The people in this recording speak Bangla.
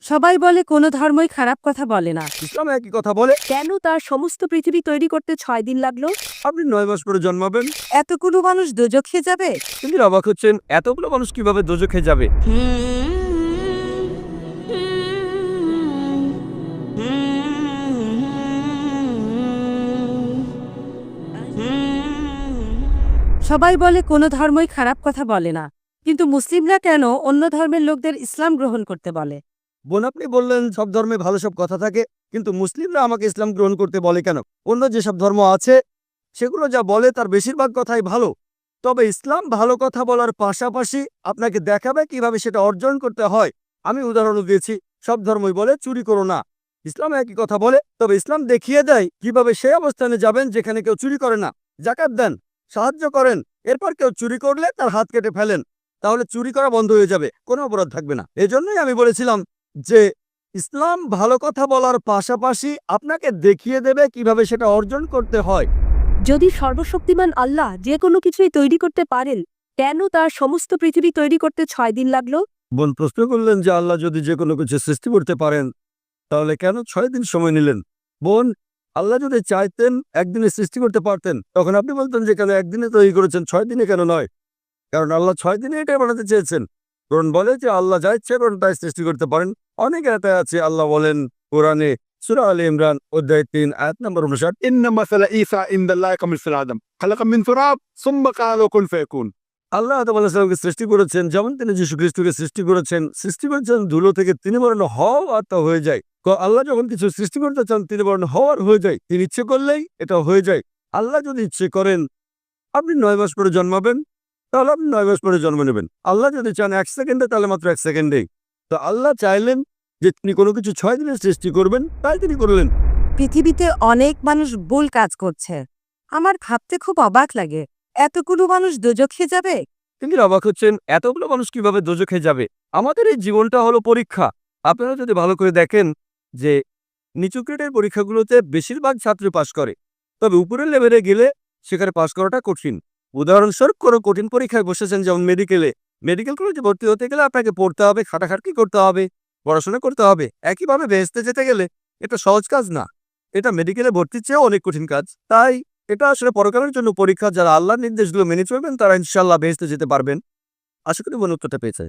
সবাই বলে কোনো ধর্মই খারাপ কথা বলে না। ইসলাম একই কথা বলে। কেন তার সমস্ত পৃথিবী তৈরি করতে 6 দিন লাগলো? আপনি 9 মাস পরে জন্মাবেন। এতগুলো মানুষ দোজখে যাবে? তিনি অবাক হচ্ছেন, এতগুলো মানুষ কিভাবে দোজখে যাবে? সবাই বলে কোনো ধর্মই খারাপ কথা বলে না, কিন্তু মুসলিমরা কেন অন্য ধর্মের লোকদের ইসলাম গ্রহণ করতে বলে? বোন, আপনি বললেন সব ধর্মে ভালো সব কথা থাকে, কিন্তু মুসলিমরা আমাকে ইসলাম গ্রহণ করতে বলে কেন? অন্য যেসব ধর্ম আছে সেগুলো যা বলে তার বেশিরভাগ কথাই ভালো। তবে ইসলাম ভালো কথা বলার পাশাপাশি আপনাকে দেখাবে কিভাবে সেটা অর্জন করতে হয়। আমি উদাহরণ দিয়েছি, সব ধর্মই বলে চুরি করো না। ইসলাম একই কথা বলে, তবে ইসলাম দেখিয়ে দেয় কিভাবে সেই অবস্থানে যাবেন যেখানে কেউ চুরি করে না। জাকাত দেন, সাহায্য করেন, এরপর কেউ চুরি করলে তার হাত কেটে ফেলেন, তাহলে চুরি করা বন্ধ হয়ে যাবে, কোনো অপরাধ থাকবে না। এজন্যই আমি বলেছিলাম যে ইসলাম ভালো কথা বলার পাশাপাশি আপনাকে দেখিয়ে দেবে কিভাবে সেটা অর্জন করতে হয়। যদি সর্বশক্তিমান আল্লাহ যে কোনো কিছুই তৈরি করতে পারেন, কেন তার সমস্ত পৃথিবী তৈরি করতে 6 দিন লাগলো? বোন প্রশ্ন করলেন যে আল্লাহ যদি যে কোনো কিছু সৃষ্টি করতে পারেন তাহলে কেন 6 দিন সময় নিলেন? বোন, আল্লাহ যদি চাইতেন একদিনে সৃষ্টি করতে পারতেন, তখন আপনি বলতেন যে কেন একদিনে তৈরি করেছেন, 6 দিনে কেন নয়? কারণ আল্লাহ 6 দিনে এটাই বানাতে চেয়েছেন। কোরআন বলে যে আল্লাহ যা ইচ্ছে করেন তাই সৃষ্টি করতে পারেন। অনেক আয়াতে আছে, আল্লাহ বলেন কোরআনে সূরা আলে ইমরান অধ্যায় 3 আয়াত নম্বর 59, إن مثل عيسى عند الله كمثل آدم خلق من تراب ثم قال له كن فيكون। আল্লাহ তাআলা সাল্লামকে সৃষ্টি করেছেন যেমন তিনি যীশু খ্রিস্টকে সৃষ্টি করেছেন ধুলো থেকে, তিনি বলেন হও আর তা হয়ে যায়। আল্লাহ যখন কিছু সৃষ্টি করতে চান তিনি বলেন হওয়ার হয়ে যায়, তিনি ইচ্ছে করলেই এটা হয়ে যায়। আল্লাহ যদি ইচ্ছে করেন আপনি 9 মাস পরে জন্মাবেন, তাহলে আপনি 9 মাস পরে জন্ম নেবেন। আল্লাহ যদি চান 1 সেকেন্ডে, তাহলে মাত্র 1 সেকেন্ডেই। তো আল্লাহ চাইলেন যে তিনি কোনো কিছু 6 দিনে সৃষ্টি করবেন, তাই তিনি করলেন। পৃথিবীতে অনেক মানুষ ভুল কাজ করছে। আমার ভাবতে খুব অবাক লাগে, এতগুলো মানুষ দোজখে যাবে? তিনি অবাক হচ্ছেন, এতগুলো মানুষ কিভাবে দোজখে যাবে? আমাদের এই জীবনটা হলো পরীক্ষা। আপনারা যদি ভালো করে দেখেন যে নিচু গ্রেডের পরীক্ষাগুলোতে বেশিরভাগ ছাত্র পাশ করে, তবে উপরের লেভেলে গেলে সেখানে পাশ করাটা কঠিন। উদাহরণস্বরূপ কোনো কঠিন পরীক্ষায় বসেছেন, যেমন মেডিকেল কলেজে ভর্তি হতে গেলে আপনাকে পড়তে হবে, খাটাখাটনি করতে হবে, পড়াশোনা করতে হবে। একইভাবে বেহেশতে যেতে গেলে এটা সহজ কাজ না, এটা মেডিকেলে ভর্তির চেয়েও অনেক কঠিন কাজ। তাই এটা আসলে পরকালের জন্য পরীক্ষা। যারা আল্লাহর নির্দেশগুলো মেনে চলবেন তারা ইনশাআল্লাহ বেহেশতে যেতে পারবেন। আশা করি বোন উত্তরটা পেয়েছে।